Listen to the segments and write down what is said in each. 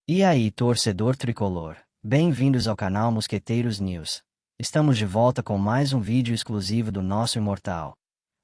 E aí, torcedor tricolor, bem-vindos ao canal Mosqueteiros News. Estamos de volta com mais um vídeo exclusivo do nosso Imortal.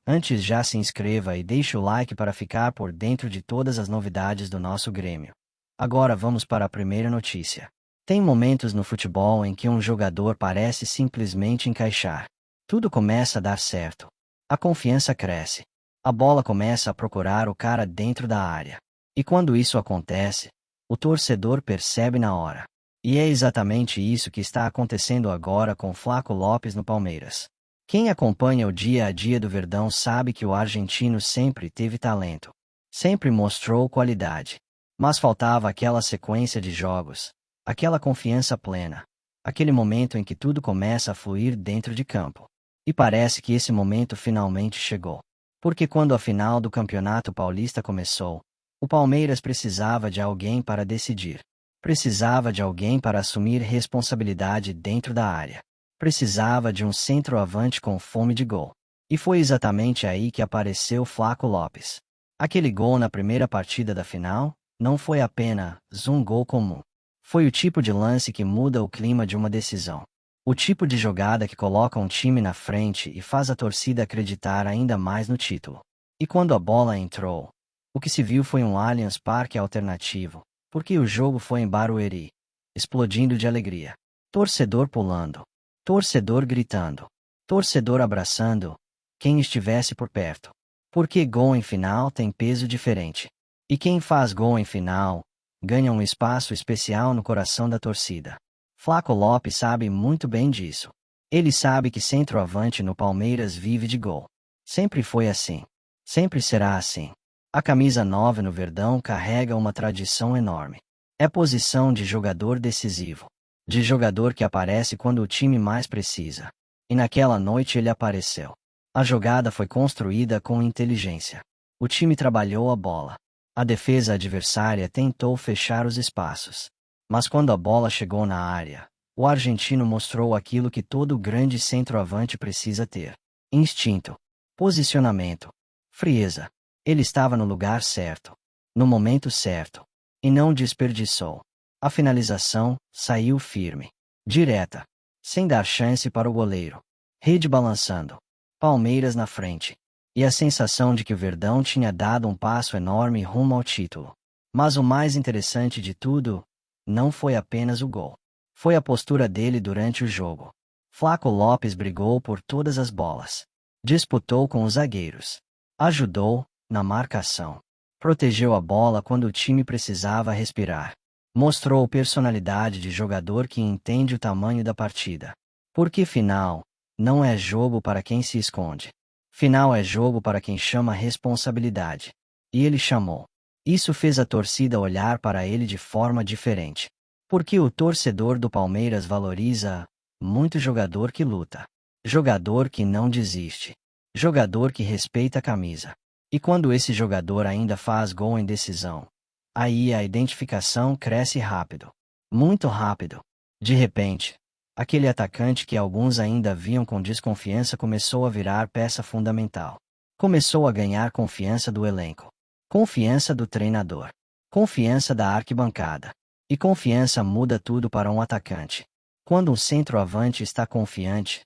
Antes já se inscreva e deixe o like para ficar por dentro de todas as novidades do nosso Grêmio. Agora vamos para a primeira notícia. Tem momentos no futebol em que um jogador parece simplesmente encaixar. Tudo começa a dar certo. A confiança cresce. A bola começa a procurar o cara dentro da área. E quando isso acontece, o torcedor percebe na hora. E é exatamente isso que está acontecendo agora com Flaco Lopes no Palmeiras. Quem acompanha o dia a dia do Verdão sabe que o argentino sempre teve talento. Sempre mostrou qualidade. Mas faltava aquela sequência de jogos, aquela confiança plena, aquele momento em que tudo começa a fluir dentro de campo. E parece que esse momento finalmente chegou. Porque quando a final do Campeonato Paulista começou, o Palmeiras precisava de alguém para decidir. Precisava de alguém para assumir responsabilidade dentro da área. Precisava de um centroavante com fome de gol. E foi exatamente aí que apareceu Flaco Lopes. Aquele gol na primeira partida da final não foi apenas um gol comum. Foi o tipo de lance que muda o clima de uma decisão. O tipo de jogada que coloca um time na frente e faz a torcida acreditar ainda mais no título. E quando a bola entrou, o que se viu foi um Allianz Parque alternativo, porque o jogo foi em Barueri, explodindo de alegria. Torcedor pulando, torcedor gritando, torcedor abraçando quem estivesse por perto. Porque gol em final tem peso diferente. E quem faz gol em final ganha um espaço especial no coração da torcida. Flaco Lopes sabe muito bem disso. Ele sabe que centroavante no Palmeiras vive de gol. Sempre foi assim. Sempre será assim. A camisa 9 no Verdão carrega uma tradição enorme. É posição de jogador decisivo. De jogador que aparece quando o time mais precisa. E naquela noite ele apareceu. A jogada foi construída com inteligência. O time trabalhou a bola. A defesa adversária tentou fechar os espaços. Mas quando a bola chegou na área, o argentino mostrou aquilo que todo grande centroavante precisa ter: instinto, posicionamento, frieza. Ele estava no lugar certo, no momento certo, e não desperdiçou. A finalização saiu firme, direta, sem dar chance para o goleiro. Rede balançando, Palmeiras na frente, e a sensação de que o Verdão tinha dado um passo enorme rumo ao título. Mas o mais interessante de tudo não foi apenas o gol. Foi a postura dele durante o jogo. Flaco Lopes brigou por todas as bolas. Disputou com os zagueiros. Ajudou na marcação. Protegeu a bola quando o time precisava respirar. Mostrou personalidade de jogador que entende o tamanho da partida. Porque final não é jogo para quem se esconde. Final é jogo para quem chama responsabilidade. E ele chamou. Isso fez a torcida olhar para ele de forma diferente. Porque o torcedor do Palmeiras valoriza muito jogador que luta. Jogador que não desiste. Jogador que respeita a camisa. E quando esse jogador ainda faz gol em decisão, aí a identificação cresce rápido. Muito rápido. De repente, aquele atacante que alguns ainda viam com desconfiança começou a virar peça fundamental. Começou a ganhar confiança do elenco. Confiança do treinador. Confiança da arquibancada. E confiança muda tudo para um atacante. Quando um centroavante está confiante,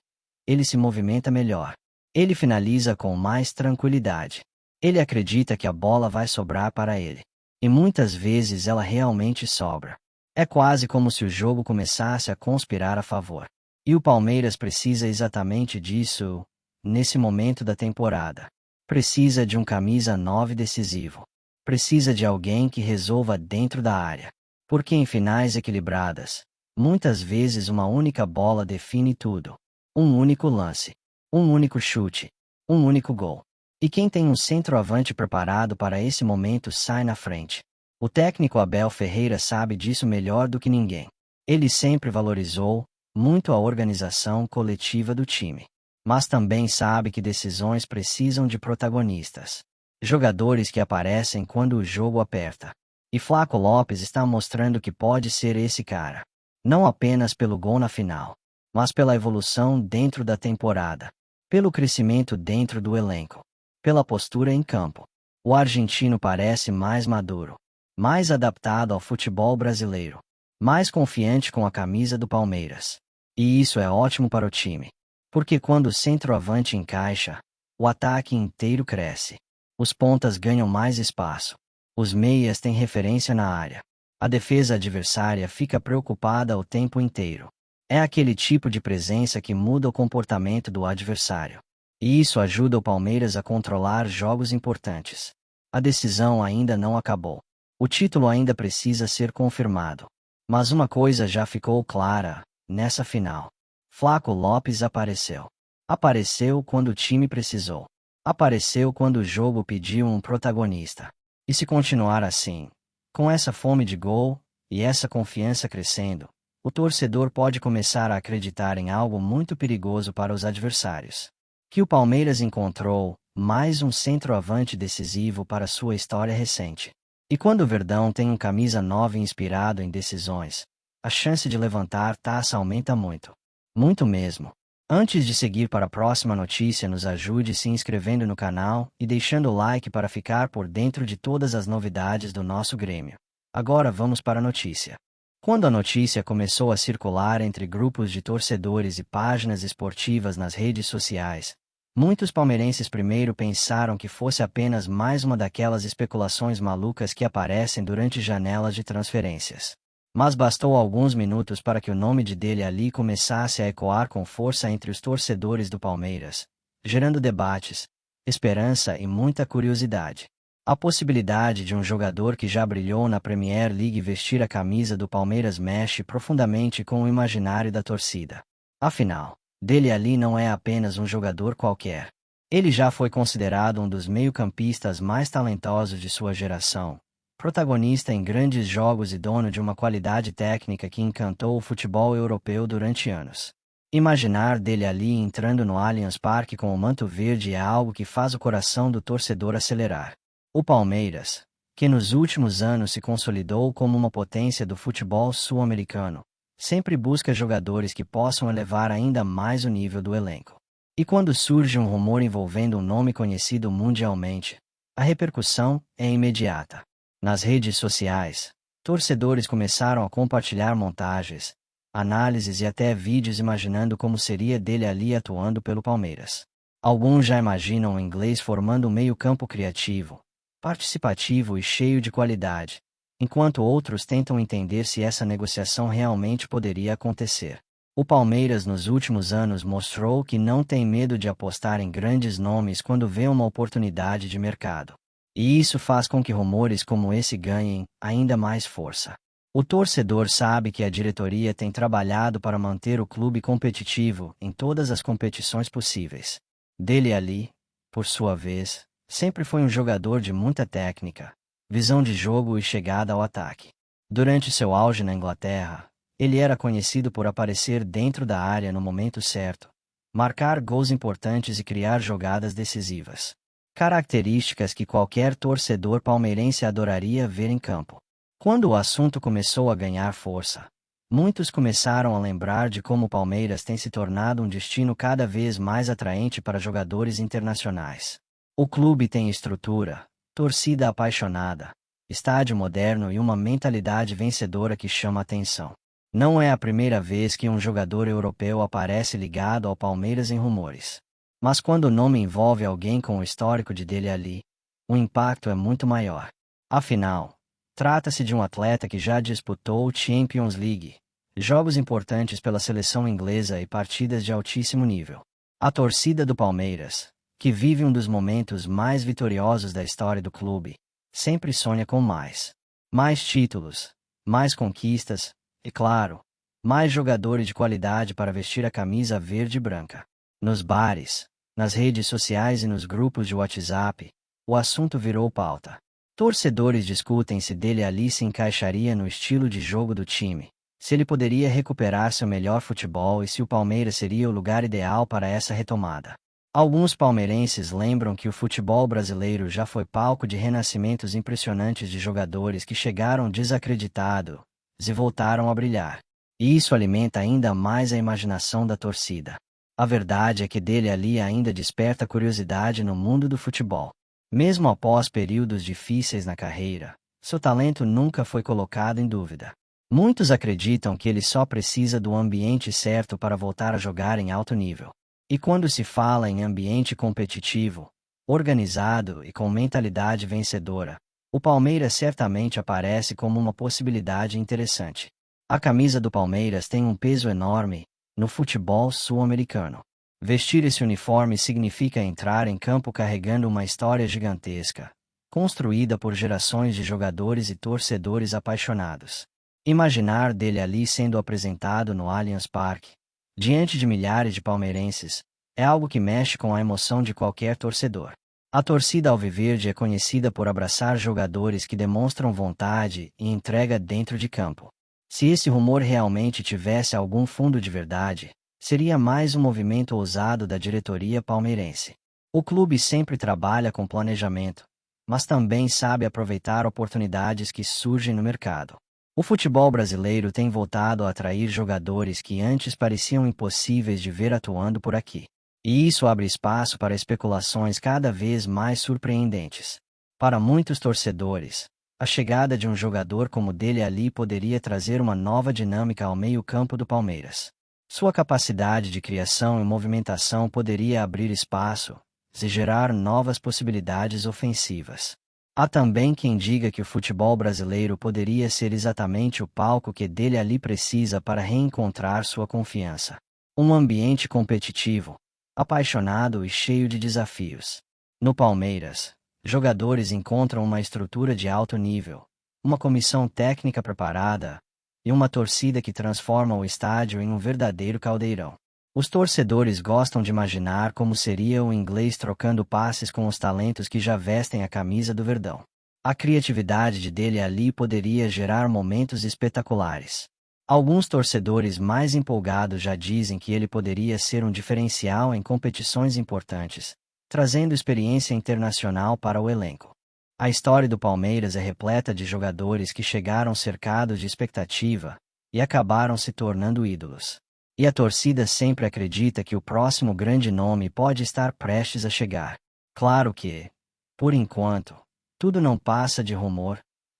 ele se movimenta melhor. Ele finaliza com mais tranquilidade. Ele acredita que a bola vai sobrar para ele. E muitas vezes ela realmente sobra. É quase como se o jogo começasse a conspirar a favor. E o Palmeiras precisa exatamente disso nesse momento da temporada. Precisa de um camisa 9 decisivo. Precisa de alguém que resolva dentro da área. Porque em finais equilibradas, muitas vezes uma única bola define tudo. Um único lance. Um único chute. Um único gol. E quem tem um centroavante preparado para esse momento sai na frente. O técnico Abel Ferreira sabe disso melhor do que ninguém. Ele sempre valorizou muito a organização coletiva do time. Mas também sabe que decisões precisam de protagonistas. Jogadores que aparecem quando o jogo aperta. E Flaco Lopes está mostrando que pode ser esse cara. Não apenas pelo gol na final, mas pela evolução dentro da temporada. Pelo crescimento dentro do elenco. Pela postura em campo. O argentino parece mais maduro. mais adaptado ao futebol brasileiro, mais confiante com a camisa do Palmeiras. E isso é ótimo para o time. Porque quando o centroavante encaixa, o ataque inteiro cresce. Os pontas ganham mais espaço. Os meias têm referência na área. A defesa adversária fica preocupada o tempo inteiro. É aquele tipo de presença que muda o comportamento do adversário. E isso ajuda o Palmeiras a controlar jogos importantes. A decisão ainda não acabou. O título ainda precisa ser confirmado. Mas uma coisa já ficou clara, nessa final. Flaco Lopes apareceu. Apareceu quando o time precisou. Apareceu quando o jogo pediu um protagonista. E se continuar assim, com essa fome de gol, e essa confiança crescendo, o torcedor pode começar a acreditar em algo muito perigoso para os adversários. Que o Palmeiras encontrou mais um centroavante decisivo para sua história recente. E quando o Verdão tem um camisa 9 inspirado em decisões, a chance de levantar taça aumenta muito. Muito mesmo. Antes de seguir para a próxima notícia, nos ajude se inscrevendo no canal e deixando o like para ficar por dentro de todas as novidades do nosso Grêmio. Agora vamos para a notícia. Quando a notícia começou a circular entre grupos de torcedores e páginas esportivas nas redes sociais, muitos palmeirenses primeiro pensaram que fosse apenas mais uma daquelas especulações malucas que aparecem durante janelas de transferências. Mas bastou alguns minutos para que o nome de Dele Alli começasse a ecoar com força entre os torcedores do Palmeiras, gerando debates, esperança e muita curiosidade. A possibilidade de um jogador que já brilhou na Premier League vestir a camisa do Palmeiras mexe profundamente com o imaginário da torcida. Afinal, Dele Alli não é apenas um jogador qualquer. Ele já foi considerado um dos meio-campistas mais talentosos de sua geração, protagonista em grandes jogos e dono de uma qualidade técnica que encantou o futebol europeu durante anos. Imaginar Dele Alli entrando no Allianz Parque com o manto verde é algo que faz o coração do torcedor acelerar. O Palmeiras, que nos últimos anos se consolidou como uma potência do futebol sul-americano, sempre busca jogadores que possam elevar ainda mais o nível do elenco. E quando surge um rumor envolvendo um nome conhecido mundialmente, a repercussão é imediata. Nas redes sociais, torcedores começaram a compartilhar montagens, análises e até vídeos imaginando como seria Dele Alli atuando pelo Palmeiras. Alguns já imaginam o inglês formando um meio-campo criativo, participativo e cheio de qualidade, enquanto outros tentam entender se essa negociação realmente poderia acontecer. O Palmeiras nos últimos anos mostrou que não tem medo de apostar em grandes nomes quando vê uma oportunidade de mercado. E isso faz com que rumores como esse ganhem ainda mais força. O torcedor sabe que a diretoria tem trabalhado para manter o clube competitivo em todas as competições possíveis. Dele Alli, por sua vez, sempre foi um jogador de muita técnica, visão de jogo e chegada ao ataque. Durante seu auge na Inglaterra, ele era conhecido por aparecer dentro da área no momento certo, marcar gols importantes e criar jogadas decisivas. Características que qualquer torcedor palmeirense adoraria ver em campo. Quando o assunto começou a ganhar força, muitos começaram a lembrar de como o Palmeiras tem se tornado um destino cada vez mais atraente para jogadores internacionais. O clube tem estrutura, torcida apaixonada, estádio moderno e uma mentalidade vencedora que chama a atenção. Não é a primeira vez que um jogador europeu aparece ligado ao Palmeiras em rumores. Mas quando o nome envolve alguém com o histórico de Dele Alli, o impacto é muito maior. Afinal, trata-se de um atleta que já disputou Champions League, jogos importantes pela seleção inglesa e partidas de altíssimo nível. A torcida do Palmeiras, que vive um dos momentos mais vitoriosos da história do clube, sempre sonha com mais. Mais títulos, mais conquistas, e claro, mais jogadores de qualidade para vestir a camisa verde e branca. Nos bares, nas redes sociais e nos grupos de WhatsApp, o assunto virou pauta. Torcedores discutem se Dele Alli se encaixaria no estilo de jogo do time, se ele poderia recuperar seu melhor futebol e se o Palmeiras seria o lugar ideal para essa retomada. Alguns palmeirenses lembram que o futebol brasileiro já foi palco de renascimentos impressionantes de jogadores que chegaram desacreditados e voltaram a brilhar. E isso alimenta ainda mais a imaginação da torcida. A verdade é que Dele Alli ainda desperta curiosidade no mundo do futebol. Mesmo após períodos difíceis na carreira, Seu talento nunca foi colocado em dúvida. Muitos acreditam que ele só precisa do ambiente certo para voltar a jogar em alto nível. E quando se fala em ambiente competitivo, organizado e com mentalidade vencedora, o Palmeiras certamente aparece como uma possibilidade interessante. A camisa do Palmeiras tem um peso enorme no futebol sul-americano. Vestir esse uniforme significa entrar em campo carregando uma história gigantesca, construída por gerações de jogadores e torcedores apaixonados. Imaginar dele ali sendo apresentado no Allianz Parque, diante de milhares de palmeirenses, é algo que mexe com a emoção de qualquer torcedor. A torcida alviverde é conhecida por abraçar jogadores que demonstram vontade e entrega dentro de campo. Se esse rumor realmente tivesse algum fundo de verdade, seria mais um movimento ousado da diretoria palmeirense. O clube sempre trabalha com planejamento, mas também sabe aproveitar oportunidades que surgem no mercado. O futebol brasileiro tem voltado a atrair jogadores que antes pareciam impossíveis de ver atuando por aqui. E isso abre espaço para especulações cada vez mais surpreendentes. Para muitos torcedores, a chegada de um jogador como Dele Alli poderia trazer uma nova dinâmica ao meio-campo do Palmeiras. Sua capacidade de criação e movimentação poderia abrir espaço e gerar novas possibilidades ofensivas. Há também quem diga que o futebol brasileiro poderia ser exatamente o palco que Dele Alli precisa para reencontrar sua confiança. Um ambiente competitivo, apaixonado e cheio de desafios. No Palmeiras, jogadores encontram uma estrutura de alto nível, uma comissão técnica preparada e uma torcida que transforma o estádio em um verdadeiro caldeirão. Os torcedores gostam de imaginar como seria o inglês trocando passes com os talentos que já vestem a camisa do Verdão. A criatividade de Dele Alli poderia gerar momentos espetaculares. Alguns torcedores mais empolgados já dizem que ele poderia ser um diferencial em competições importantes, trazendo experiência internacional para o elenco. A história do Palmeiras é repleta de jogadores que chegaram cercados de expectativa e acabaram se tornando ídolos. E a torcida sempre acredita que o próximo grande nome pode estar prestes a chegar. Claro que, por enquanto, tudo não passa de rumor,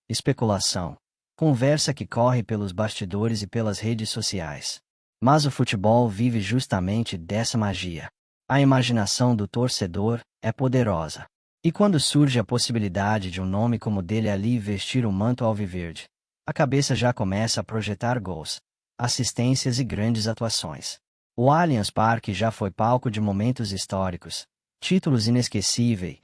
especulação, conversa que corre pelos bastidores e pelas redes sociais. Mas o futebol vive justamente dessa magia. A imaginação do torcedor é poderosa. E quando surge a possibilidade de um nome como Dele Alli vestir o manto alviverde, a cabeça já começa a projetar gols, assistências e grandes atuações. O Allianz Parque já foi palco de momentos históricos, títulos inesquecíveis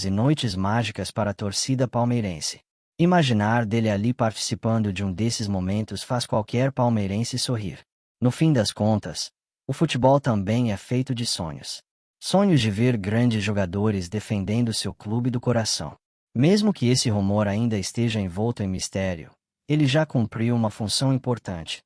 e noites mágicas para a torcida palmeirense. Imaginar Dele Alli participando de um desses momentos faz qualquer palmeirense sorrir. No fim das contas, o futebol também é feito de sonhos. Sonhos de ver grandes jogadores defendendo seu clube do coração. Mesmo que esse rumor ainda esteja envolto em mistério, ele já cumpriu uma função importante: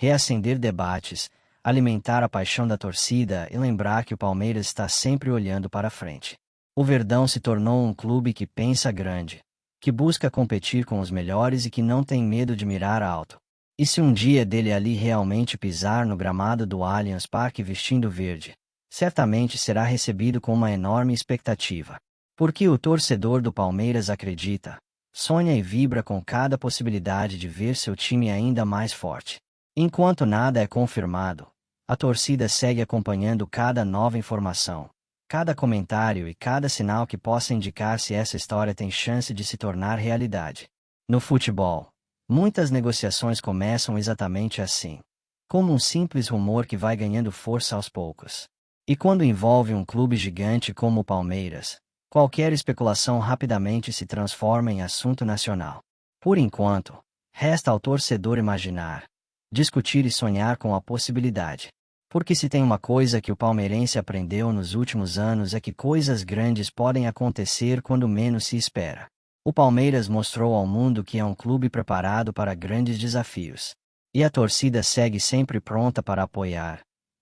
reacender debates, alimentar a paixão da torcida e lembrar que o Palmeiras está sempre olhando para frente. O Verdão se tornou um clube que pensa grande, que busca competir com os melhores e que não tem medo de mirar alto. E se um dia Dele Alli realmente pisar no gramado do Allianz Parque vestindo verde, certamente será recebido com uma enorme expectativa. Porque o torcedor do Palmeiras acredita, sonha e vibra com cada possibilidade de ver seu time ainda mais forte. Enquanto nada é confirmado, a torcida segue acompanhando cada nova informação, cada comentário e cada sinal que possa indicar se essa história tem chance de se tornar realidade. No futebol, muitas negociações começam exatamente assim, como um simples rumor que vai ganhando força aos poucos. E quando envolve um clube gigante como o Palmeiras, qualquer especulação rapidamente se transforma em assunto nacional. Por enquanto, resta ao torcedor imaginar, discutir e sonhar com a possibilidade. Porque se tem uma coisa que o palmeirense aprendeu nos últimos anos é que coisas grandes podem acontecer quando menos se espera. O Palmeiras mostrou ao mundo que é um clube preparado para grandes desafios. E a torcida segue sempre pronta para apoiar,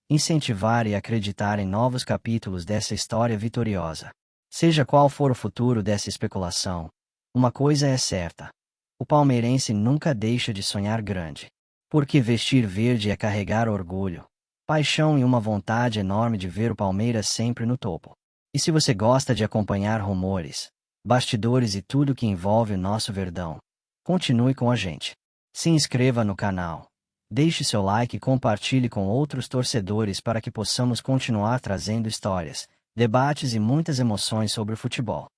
incentivar e acreditar em novos capítulos dessa história vitoriosa. Seja qual for o futuro dessa especulação, uma coisa é certa: o palmeirense nunca deixa de sonhar grande. Porque vestir verde é carregar orgulho, paixão e uma vontade enorme de ver o Palmeiras sempre no topo. E se você gosta de acompanhar rumores, bastidores e tudo que envolve o nosso Verdão, Continue com a gente. Se inscreva no canal. Deixe seu like e compartilhe com outros torcedores para que possamos continuar trazendo histórias, debates e muitas emoções sobre o futebol.